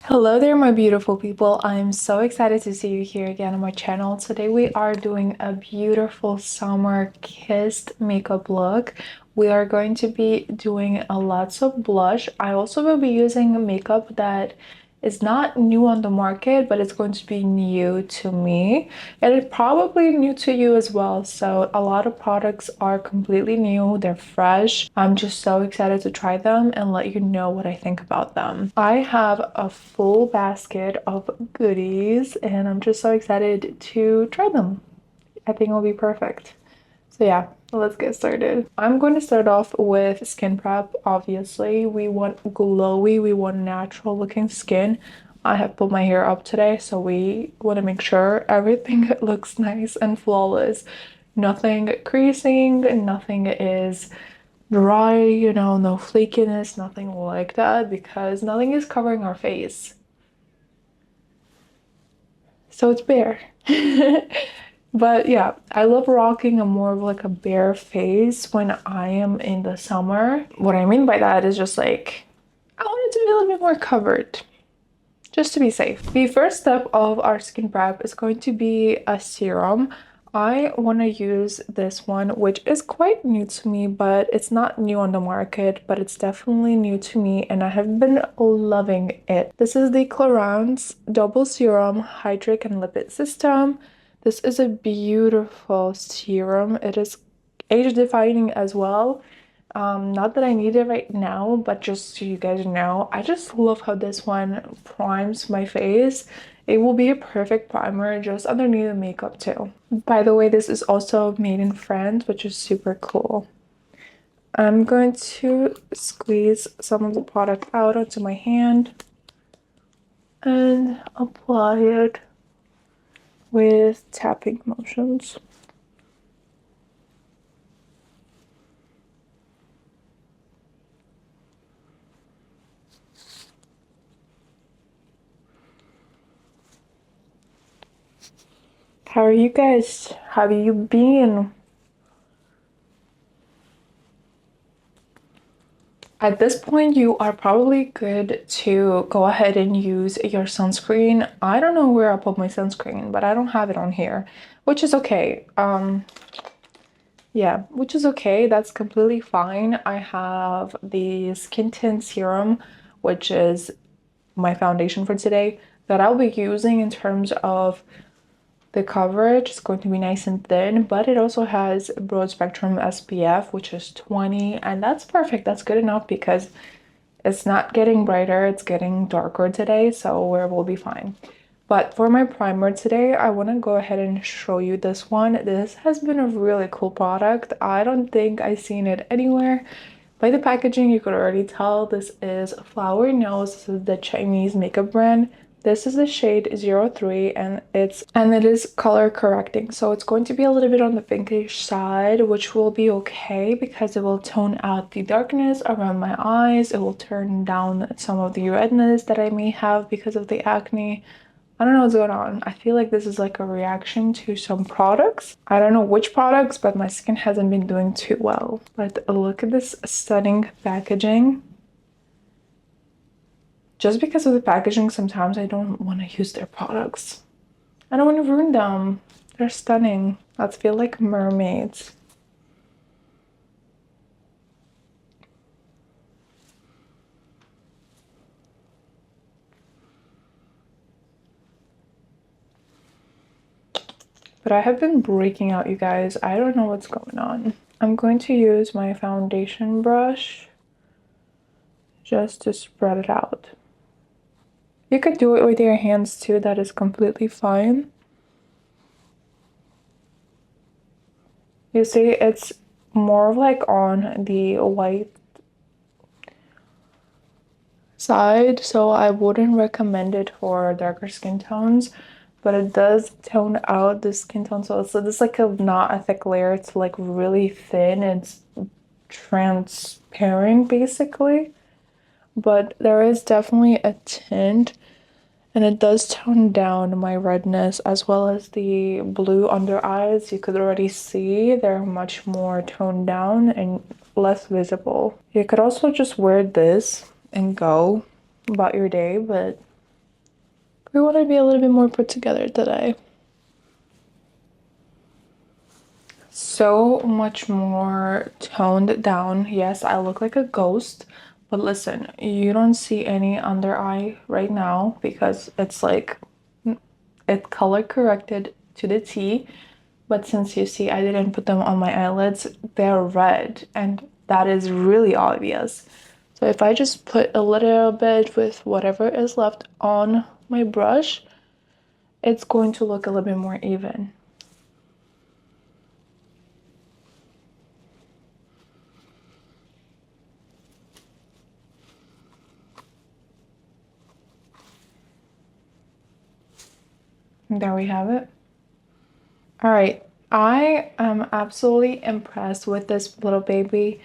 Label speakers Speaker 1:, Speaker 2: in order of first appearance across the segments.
Speaker 1: Hello there, my beautiful people. I'm so excited to see you here again on my channel. Today we are doing a beautiful summer kissed makeup look. We are going to be doing a lots of blush. I also will be using makeup that is not new on the market, but it's going to be new to me. And it's probably new to you as well. So a lot of products are completely new. They're fresh. I'm just so excited to try them and let you know what I think about them. I have a full basket of goodies and I'm just so excited to try them. I think it'll be perfect. So yeah, let's get started. I'm going to start off with skin prep. Obviously, we want glowy, we want natural looking skin. I have put my hair up today, so we want to make sure everything looks nice and flawless. Nothing creasing, nothing is dry, no flakiness, nothing like that, because nothing is covering our face. So it's bare. But yeah, I love rocking a more of like a bare face when I am in the summer. What I mean by that is just like, I want it to be a little bit more covered, just to be safe. The first step of our skin prep is going to be a serum. I want to use this one, which is quite new to me, but it's not new on the market, but it's definitely new to me and I have been loving it. This is the Clarins Double Serum Hydrate and Lipid System. This is a beautiful serum. It is age defying as well. Not that I need it right now, but just so you guys know, I just love how this one primes my face. It will be a perfect primer just underneath the makeup too. By the way, this is also made in France, which is super cool. I'm going to squeeze some of the product out onto my hand and apply it with tapping motions. How are you guys? How have you been? At this point, you are probably good to go ahead and use your sunscreen. I don't know where I put my sunscreen, but I don't have it on here, which is okay. Yeah, which is okay. That's completely fine. I have the Skin Tint Serum, which is my foundation for today, that I'll be using in terms of the coverage. Is going to be nice and thin, but it also has broad spectrum SPF, which is 20, and that's perfect. That's good enough because it's not getting brighter, it's getting darker today, so we'll be fine. But for my primer today, I want to go ahead and show you this one. This has been a really cool product. I don't think I've seen it anywhere. By the packaging, you could already tell this is Flower Nose. This is the Chinese makeup brand. This is the shade 03 and it is color correcting. So it's going to be a little bit on the pinkish side, which will be okay because it will tone out the darkness around my eyes. It will turn down some of the redness that I may have because of the acne. I don't know what's going on. I feel like this is like a reaction to some products. I don't know which products, but my skin hasn't been doing too well. But look at this stunning packaging. Just because of the packaging, sometimes I don't want to use their products. I don't want to ruin them. They're stunning. Let's feel like mermaids. But I have been breaking out, you guys. I don't know what's going on. I'm going to use my foundation brush just to spread it out. You could do it with your hands too, that is completely fine. You see, it's more of like on the white side, so I wouldn't recommend it for darker skin tones, but it does tone out the skin tone. So it's like not a thick layer, it's like really thin, it's transparent basically, but there is definitely a tint and it does tone down my redness as well as the blue under eyes. You could already see they're much more toned down and less visible. You could also just wear this and go about your day, but We want to be a little bit more put together today. So much more toned down. Yes, I look like a ghost, but listen, you don't see any under eye right now because it's like it color corrected to the T. But since you see I didn't put them on my eyelids, they're red, and that is really obvious. So if I just put a little bit with whatever is left on my brush, it's going to look a little bit more even. There we have it. All right, I am absolutely impressed with this little baby.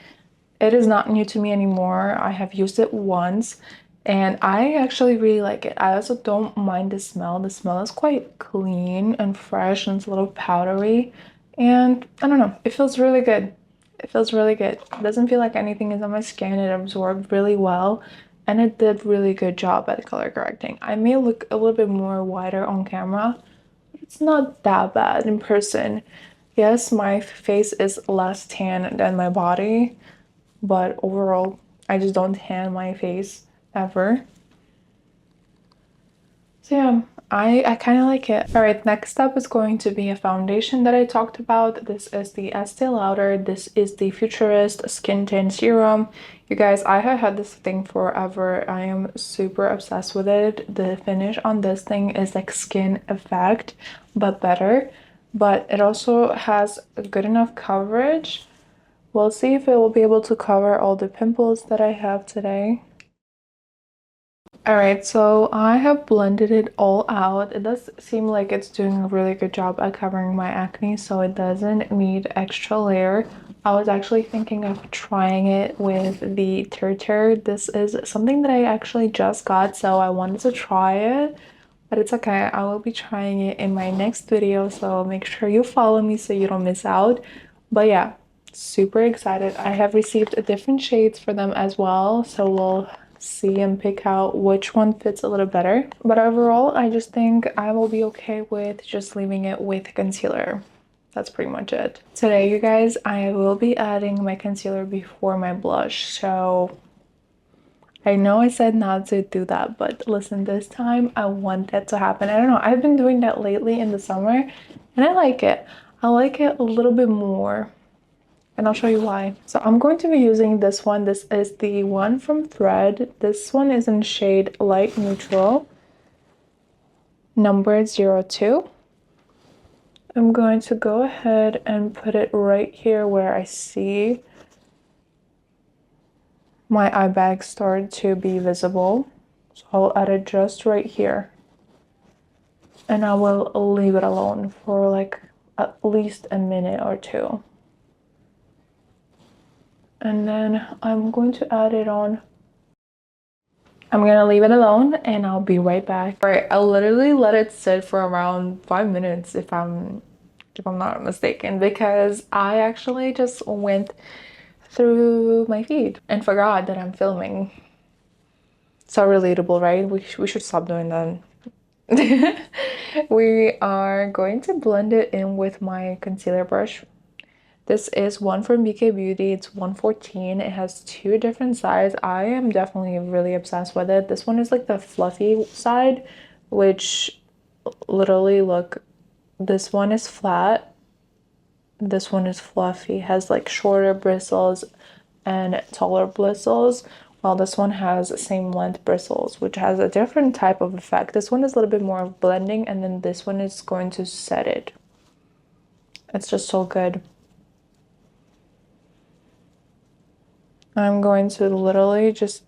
Speaker 1: It is not new to me anymore. I have used it once and I actually really like it. I also don't mind the smell. The smell is quite clean and fresh and it's a little powdery. And I don't know, it feels really good. It feels really good. It doesn't feel like anything is on my skin. It absorbed really well and it did really good job at color correcting. I may look a little bit more whiter on camera, but it's not that bad in person. Yes, my face is less tan than my body, but overall I just don't tan my face ever. So yeah, I kind of like it. All right, next up is going to be a foundation that I talked about. This is the Estee Lauder. This is the Futurist Skin Tint Serum. You guys, I have had this thing forever. I am super obsessed with it. The finish on this thing is like skin effect, but better. But it also has a good enough coverage. We'll see if it will be able to cover all the pimples that I have today. Alright, so I have blended it all out. It does seem like it's doing a really good job at covering my acne, so it doesn't need extra layer. I was actually thinking of trying it with the Tartar. This is something that I actually just got, so I wanted to try it, but it's okay. I will be trying it in my next video, so make sure you follow me so you don't miss out. But yeah, super excited. I have received different shades for them as well, so we'll see and pick out which one fits a little better. But overall, I just think I will be okay with just leaving it with concealer. That's pretty much it. Today, you guys, I will be adding my concealer before my blush. So I know I said not to do that, but listen, this time I want that to happen. I don't know, I've been doing that lately in the summer and I like it. I like it a little bit more. And I'll show you why. So I'm going to be using this one. This is the one from Thread. This one is in shade Light Neutral, number 02. I'm going to go ahead and put it right here where I see my eye bag start to be visible. So I'll add it just right here. And I will leave it alone for like at least a minute or two. And then I'm going to add it on. I'm gonna leave it alone and I'll be right back. All right, I literally let it sit for around 5 minutes if I'm not mistaken, because I actually just went through my feed and forgot that I'm filming. So relatable, right? We should stop doing that. We are going to blend it in with my concealer brush. This is one from BK Beauty. It's 114. It has two different sides. I am definitely really obsessed with it. This one is like the fluffy side, which literally, look, this one is flat. This one is fluffy, has like shorter bristles and taller bristles, while this one has same length bristles, which has a different type of effect. This one is a little bit more of blending, and then this one is going to set it. It's just so good. I'm going to literally just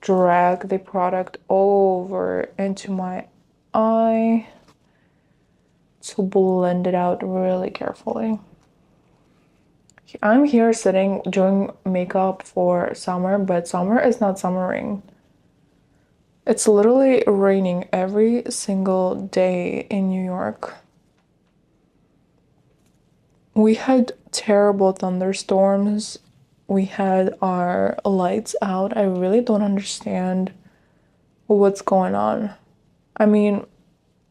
Speaker 1: drag the product over into my eye to blend it out really carefully. I'm here sitting doing makeup for summer, but summer is not summering. It's literally raining every single day in New York. We had terrible thunderstorms. We had our lights out. I really don't understand what's going on. I mean,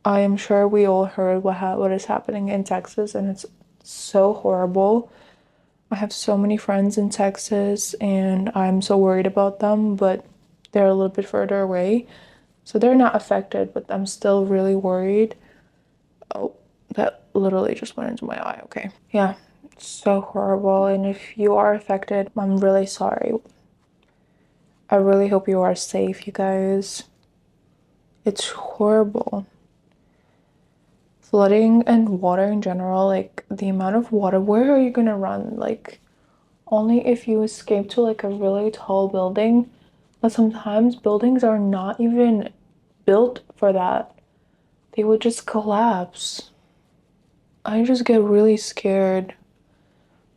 Speaker 1: I am sure we all heard what is happening in Texas, and it's so horrible. I have so many friends in Texas, and I'm so worried about them, but they're a little bit further away, so they're not affected, but I'm still really worried. Oh, that literally just went into my eye. Okay. Yeah, it's so horrible, and if you are affected, I'm really sorry. I really hope you are safe, you guys. It's horrible. Flooding and water in general, like the amount of water, where are you gonna run? Like, only if you escape to like a really tall building. But sometimes buildings are not even built for that. They would just collapse. I just get really scared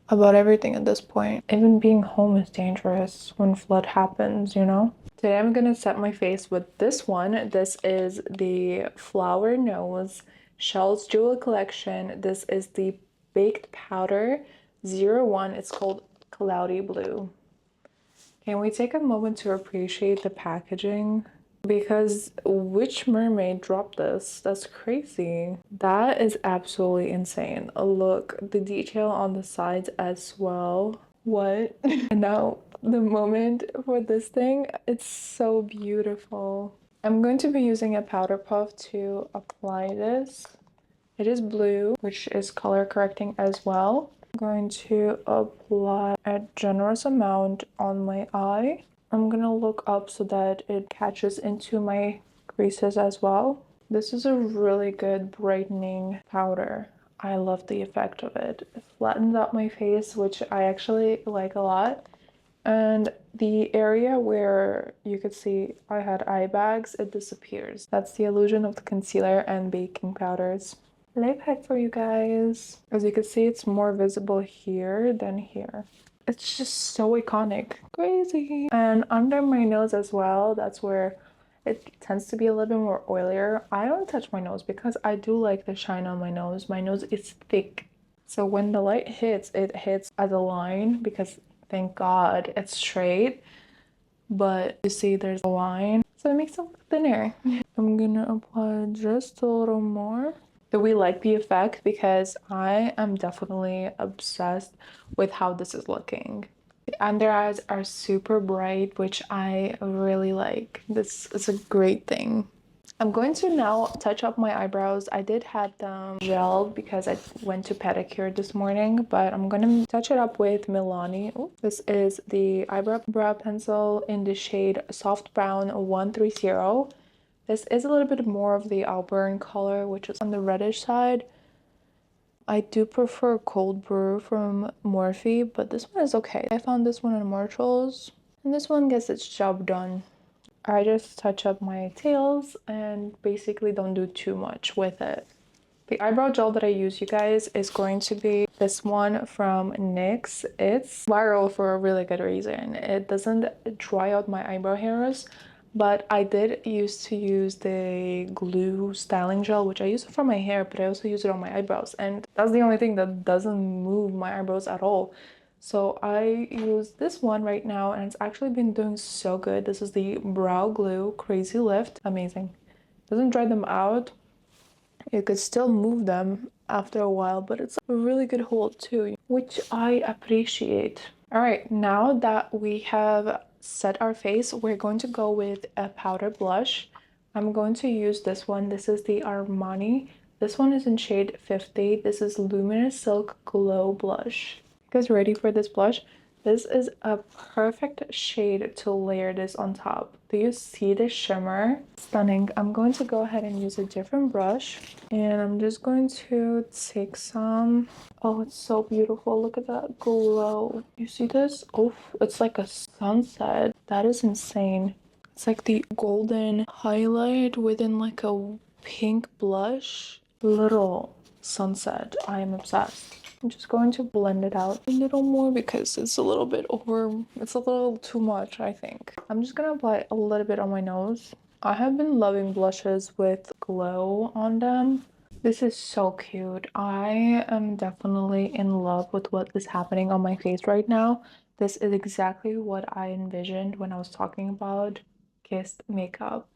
Speaker 1: about everything at this point. Even being home is dangerous when flood happens, you know? Today I'm gonna set my face with this one. This is the Flower Nose Shells Jewel Collection. This is the Baked Powder 01. It's called Cloudy Blue. Can we take a moment to appreciate the packaging? Because which mermaid dropped this? That's crazy. That is absolutely insane. Look, the detail on the sides as well. What? And now the moment for this thing, it's so beautiful. I'm going to be using a powder puff to apply this. It is blue, which is color correcting as well. I'm going to apply a generous amount on my eye. I'm gonna look up so that it catches into my creases as well. This is a really good brightening powder. I love the effect of it. It flattens out my face, which I actually like a lot. And the area where you could see I had eye bags, it disappears. That's the illusion of the concealer and baking powders. Life hack for you guys. As you can see, it's more visible here than here. It's just so iconic. Crazy. And under my nose as well, that's where it tends to be a little bit more oilier. I don't touch my nose because I do like the shine on my nose. My nose is thick. So when the light hits, it hits as a line because thank God it's straight. But you see there's a line. So it makes it look thinner. I'm gonna apply just a little more. Do we like the effect? Because I am definitely obsessed with how this is looking. The under eyes are super bright, which I really like. This is a great thing. I'm going to now touch up my eyebrows. I did have them gelled because I went to pedicure this morning, but I'm gonna touch it up with Milani. Ooh, this is the eyebrow pencil in the shade Soft Brown 130. This is a little bit more of the auburn color, which is on the reddish side. I do prefer Cold Brew from Morphe, but this one is okay. I found this one in Marshalls, and this one gets its job done. I just touch up my tails and basically don't do too much with it. The eyebrow gel that I use, you guys, is going to be this one from NYX. It's viral for a really good reason. It doesn't dry out my eyebrow hairs, but I did used to use the glue styling gel, which I use it for my hair, but I also use it on my eyebrows. And that's the only thing that doesn't move my eyebrows at all. So I use this one right now, and it's actually been doing so good. This is the Brow Glue Crazy Lift. Amazing. Doesn't dry them out. You could still move them after a while, but it's a really good hold too, which I appreciate. All right, now that we have set our face, we're going to go with a powder blush. I'm going to use this one. This is the Armani. This one is in shade 50. This is Luminous Silk Glow Blush. You guys ready for this blush? This is a perfect shade to layer this on top. Do you see the shimmer? Stunning. I'm going to go ahead and use a different brush, and I'm just going to take some. Oh, it's so beautiful. Look at that glow. You see this? Oh, it's like a sunset. That is insane. It's like the golden highlight within like a pink blush. Little sunset. I am obsessed. I'm just going to blend it out a little more because it's a little bit it's a little too much, I think. I'm just gonna apply a little bit on my nose. I have been loving blushes with glow on them. This is so cute. I am definitely in love with what is happening on my face right now. This is exactly what I envisioned when I was talking about kissed makeup.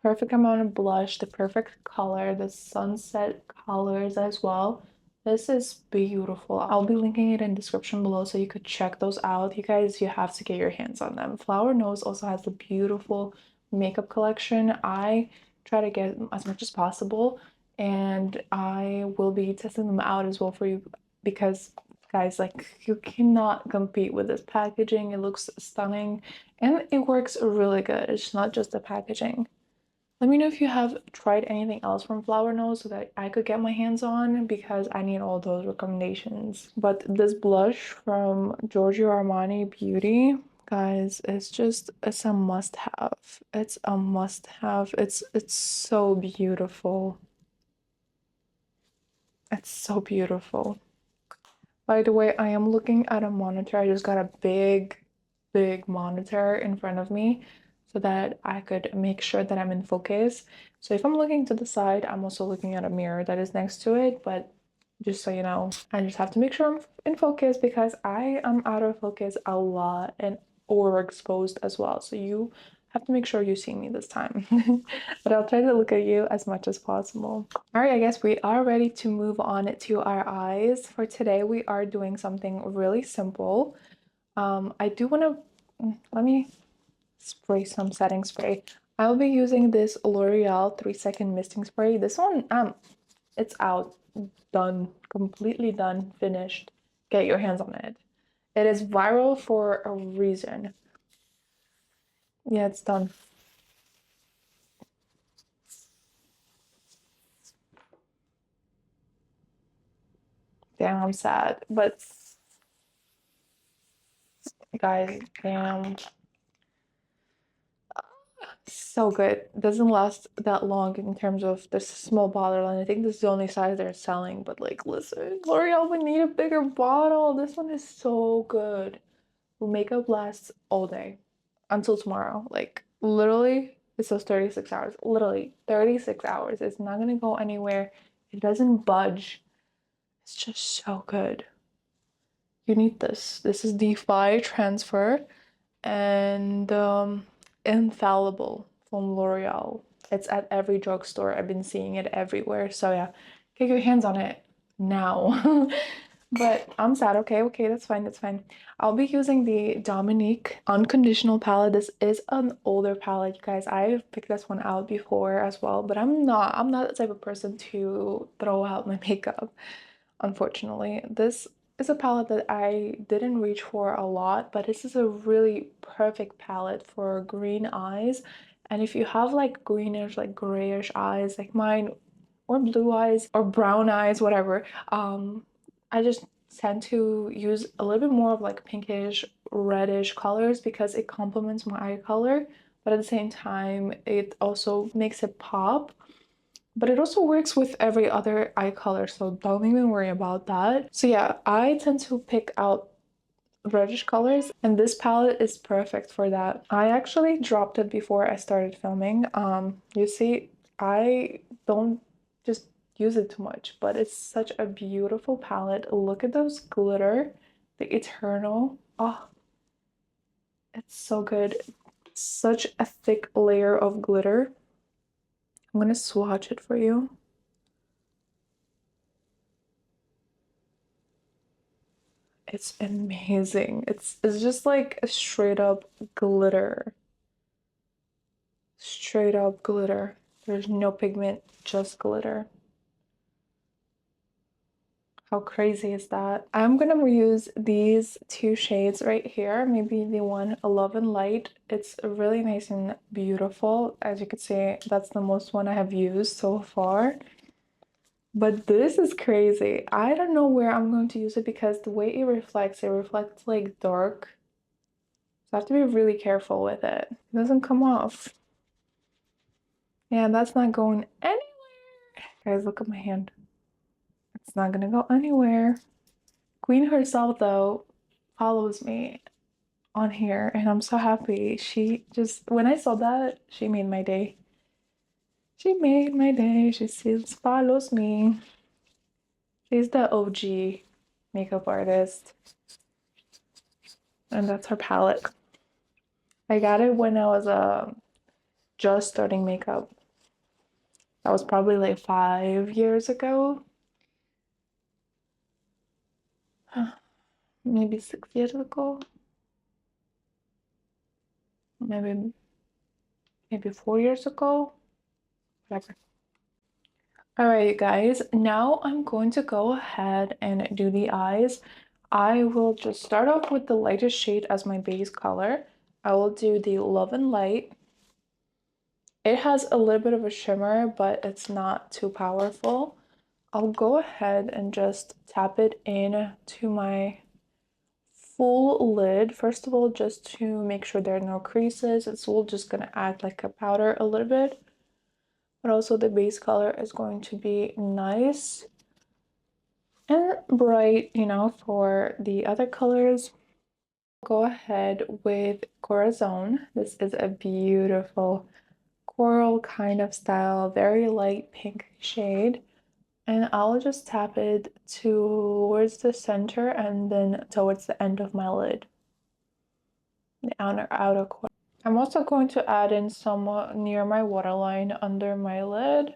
Speaker 1: perfect amount of blush, the perfect color, the sunset colors as well. This is beautiful. I'll be linking it in description below so you could check those out. You guys, you have to get your hands on them. Flower Nose also has a beautiful makeup collection. I try to get as much as possible, and I will be testing them out as well for you because guys, like, you cannot compete with this packaging. It looks stunning and it works really good. It's not just the packaging. Let me know if you have tried anything else from Flower Nose so that I could get my hands on because I need all those recommendations. But this blush from Giorgio Armani Beauty, guys, it's a must-have. It's a must-have. It's so beautiful. It's so beautiful. By the way, I am looking at a monitor. I just got a big monitor in front of me so that I could make sure that I'm in focus. So if I'm looking to the side, I'm also looking at a mirror that is next to it. But just so you know, I just have to make sure I'm in focus because I am out of focus a lot and overexposed as well. So you have to make sure you see me this time. But I'll try to look at you as much as possible. All right, I guess we are ready to move on to our eyes. For today, we are doing something really simple. I do want to, let me spray some setting spray. I'll be using this L'Oreal 3-second misting spray. This one, it's out, done, completely done, finished. Get your hands on it. It is viral for a reason. Yeah, it's done. Damn, I'm sad, but guys, damn. So good. Doesn't last that long in terms of this small bottle, and I think this is the only size they're selling. But like, listen, L'Oreal would need a bigger bottle. This one is so good. Makeup lasts all day until tomorrow. Like, literally, it says 36 hours. Literally, 36 hours. It's not gonna go anywhere. It doesn't budge. It's just so good. You need this. This is DeFi Transfer and Infallible from L'Oreal. It's at every drugstore. I've been seeing it everywhere. So yeah, get your hands on it now. But I'm sad. Okay, that's fine. That's fine. I'll be using the Dominique Unconditional palette. This is an older palette, you guys. I've picked this one out before as well, but I'm not the type of person to throw out my makeup, unfortunately. This is a palette that I didn't reach for a lot, but this is a really perfect palette for green eyes. And if you have like greenish, like grayish eyes like mine, or blue eyes or brown eyes, whatever, I just tend to use a little bit more of like pinkish, reddish colors because it complements my eye color, but at the same time, it also makes it pop. But it also works with every other eye color, so don't even worry about that. So yeah, I tend to pick out reddish colors, and this palette is perfect for that. I actually dropped it before I started filming. You see, I don't just use it too much, but it's such a beautiful palette. Look at those glitter, the Eternal. Oh, it's so good. Such a thick layer of glitter. I'm gonna swatch it for you. It's amazing. It's just like a straight up glitter. Straight up glitter. There's no pigment, just glitter. How crazy is that? I'm gonna use these two shades right here. Maybe the one Love and Light. It's really nice and beautiful. As you can see, that's the most one I have used so far. But this is crazy. I don't know where I'm going to use it because the way it reflects like dark. So I have to be really careful with it. It doesn't come off. Yeah, that's not going anywhere. Guys, look at my hand. It's not gonna go anywhere. Queen herself, though, follows me on here, and I'm so happy. She just, when I saw that, she made my day. She made my day. She still follows me. She's the OG makeup artist, and that's her palette. I got it when I was just starting makeup. That was probably like 5 years ago. Maybe 6 years ago. Maybe 4 years ago. Whatever. All right, you guys, now I'm going to go ahead and do the eyes. I will just start off with the lightest shade as my base color. I will do the Love and Light. It has a little bit of a shimmer, but it's not too powerful. I'll go ahead and just tap it in to my full lid. First of all, just to make sure there are no creases. It's all just gonna act like a powder a little bit. But also the base color is going to be nice and bright, you know, for the other colors. Go ahead with Corazon. This is a beautiful coral kind of style, very light pink shade. And I'll just tap it towards the center and then towards the end of my lid, the outer corner. I'm also going to add in somewhat near my waterline under my lid,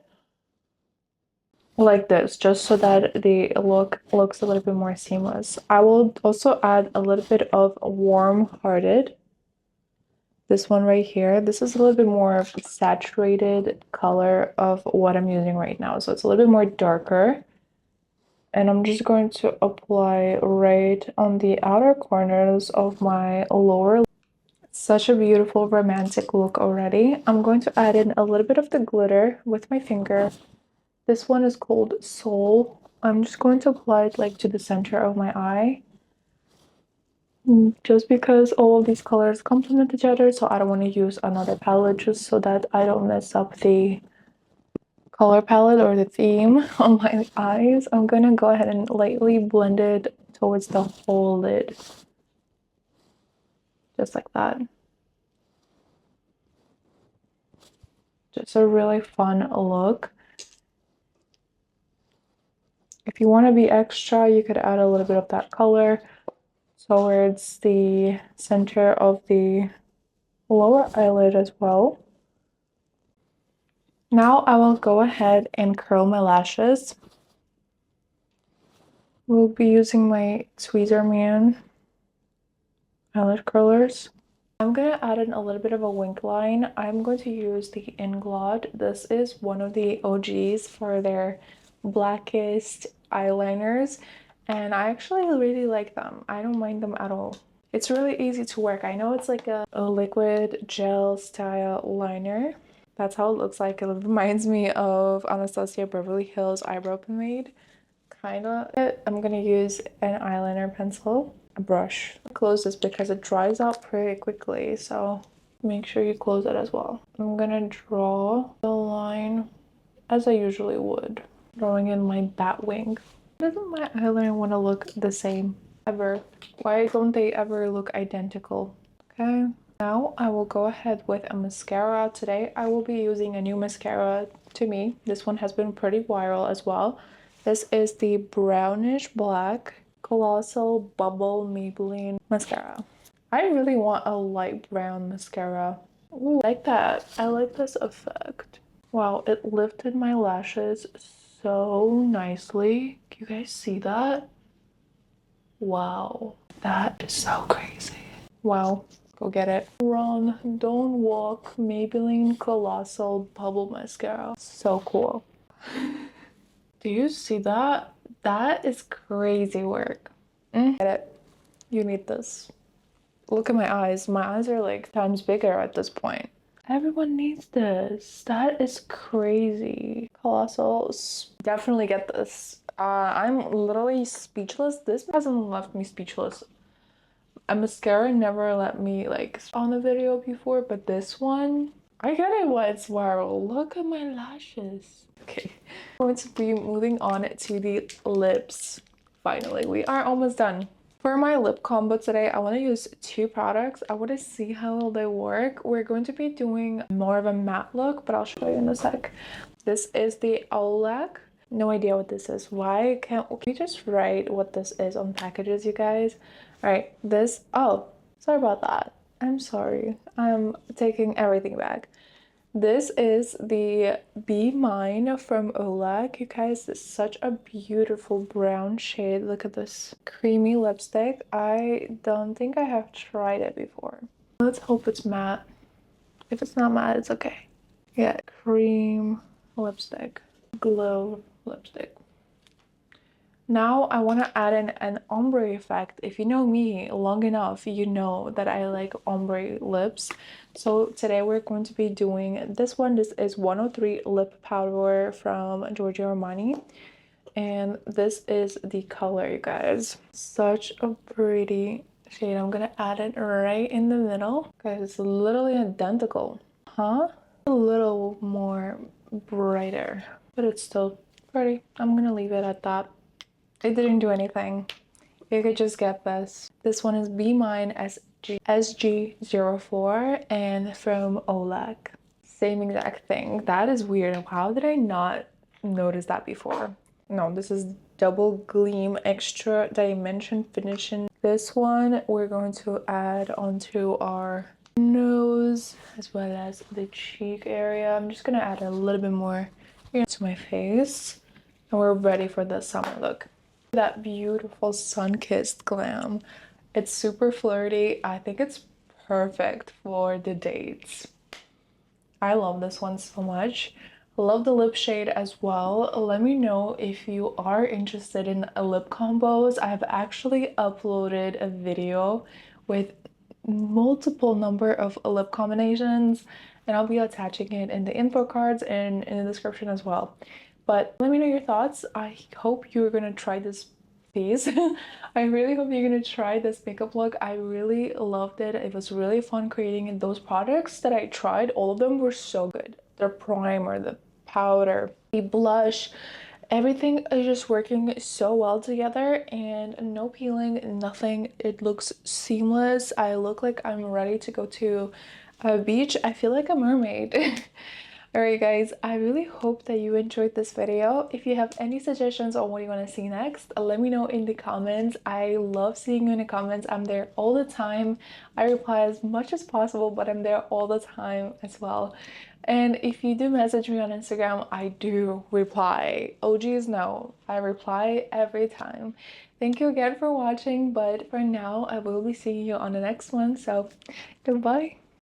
Speaker 1: like this, just so that the look looks a little bit more seamless. I will also add a little bit of Warm Hearted. This one right here, this is a little bit more of a saturated color of what I'm using right now. So it's a little bit more darker. And I'm just going to apply right on the outer corners of my lower lid. Such a beautiful romantic look already. I'm going to add in a little bit of the glitter with my finger. This one is called Soul. I'm just going to apply it like to the center of my eye. Just because all of these colors complement each other, so I don't want to use another palette just so that I don't mess up the color palette or the theme on my eyes. I'm gonna go ahead and lightly blend it towards the whole lid. Just like that. Just a really fun look. If you want to be extra, you could add a little bit of that color towards the center of the lower eyelid as well. Now I will go ahead and curl my lashes. We'll be using my Tweezerman eyelid curlers. I'm going to add in a little bit of a wink line. I'm going to use the Inglot. This is one of the OGs for their blackest eyeliners, and I actually really like them. I don't mind them at all. It's really easy to work. I know it's like a liquid gel style liner. That's how it looks like. It reminds me of Anastasia Beverly Hills eyebrow pomade. Kinda. I'm gonna use an eyeliner pencil, a brush. Close this because it dries out pretty quickly, so make sure you close it as well. I'm gonna draw the line as I usually would, drawing in my bat wing. Doesn't my eyeliner want to look the same ever? Why don't they ever look identical? Okay. Now I will go ahead with a mascara. Today I will be using a new mascara to me. This one has been pretty viral as well. This is the brownish black Colossal Bubble Maybelline mascara. I really want a light brown mascara. Ooh, I like that. I like this effect. Wow, it lifted my lashes so nicely. Can you guys see that? Wow, that is so crazy. Wow, go get it. Run, don't walk, Maybelline Colossal Bubble Mascara. So cool. Do you see that? That is crazy work. Get it. You need this. Look at my eyes. My eyes are like times bigger at this point. Everyone needs this. That is crazy. Colossal. Definitely get this. I'm literally speechless. This hasn't left me speechless. A mascara never let me like on a video before, but this one, I get it why it's viral. Look at my lashes. Okay, I'm going to be moving on to the lips. Finally, we are almost done. For my lip combo today, I want to use two products. I want to see how they work. We're going to be doing more of a matte look, but I'll show you in a sec. This is the Olac. No idea what this is. Why can't we just write what this is on packages, you guys? All right, this, oh, sorry about that. I'm sorry. I'm taking everything back. This is the Be Mine from Olak. You guys, it's such a beautiful brown shade. Look at this creamy lipstick. I don't think I have tried it before. Let's hope it's matte. If it's not matte, it's okay. Yeah, cream lipstick. Glow lipstick. Now I want to add in an ombre effect. If you know me long enough, you know that I like ombre lips. So today we're going to be doing this one. This is 103 lip powder from Giorgio Armani. And this is the color, you guys. Such a pretty shade. I'm gonna add it right in the middle. Guys, it's literally identical. Huh? A little more brighter, but it's still pretty. I'm gonna leave it at that. It didn't do anything. You could just get this. This one is Be Mine SG04 and from Olak. Same exact thing. That is weird. How did I not notice that before? No, this is Double Gleam Extra Dimension Finishing. This one we're going to add onto our nose as well as the cheek area. I'm just gonna add a little bit more to my face. And we're ready for the summer look. That beautiful sun-kissed glam. It's super flirty. I think it's perfect for the dates. I love this one so much. Love the lip shade as well. Let me know if you are interested in lip combos. I've actually uploaded a video with multiple number of lip combinations, and I'll be attaching it in the info cards and in the description as well. But let me know your thoughts. I hope you're gonna try this piece. I really hope you're gonna try this makeup look. I really loved it. It was really fun creating those products that I tried. All of them were so good. The primer, the powder, the blush, everything is just working so well together, and no peeling, nothing. It looks seamless. I look like I'm ready to go to a beach. I feel like a mermaid. Alright guys, I really hope that you enjoyed this video. If you have any suggestions on what you want to see next, let me know in the comments. I love seeing you in the comments. I'm there all the time. I reply as much as possible, but I'm there all the time as well. And if you do message me on Instagram, I do reply. OGs know, I reply every time. Thank you again for watching, but for now, I will be seeing you on the next one. So, goodbye.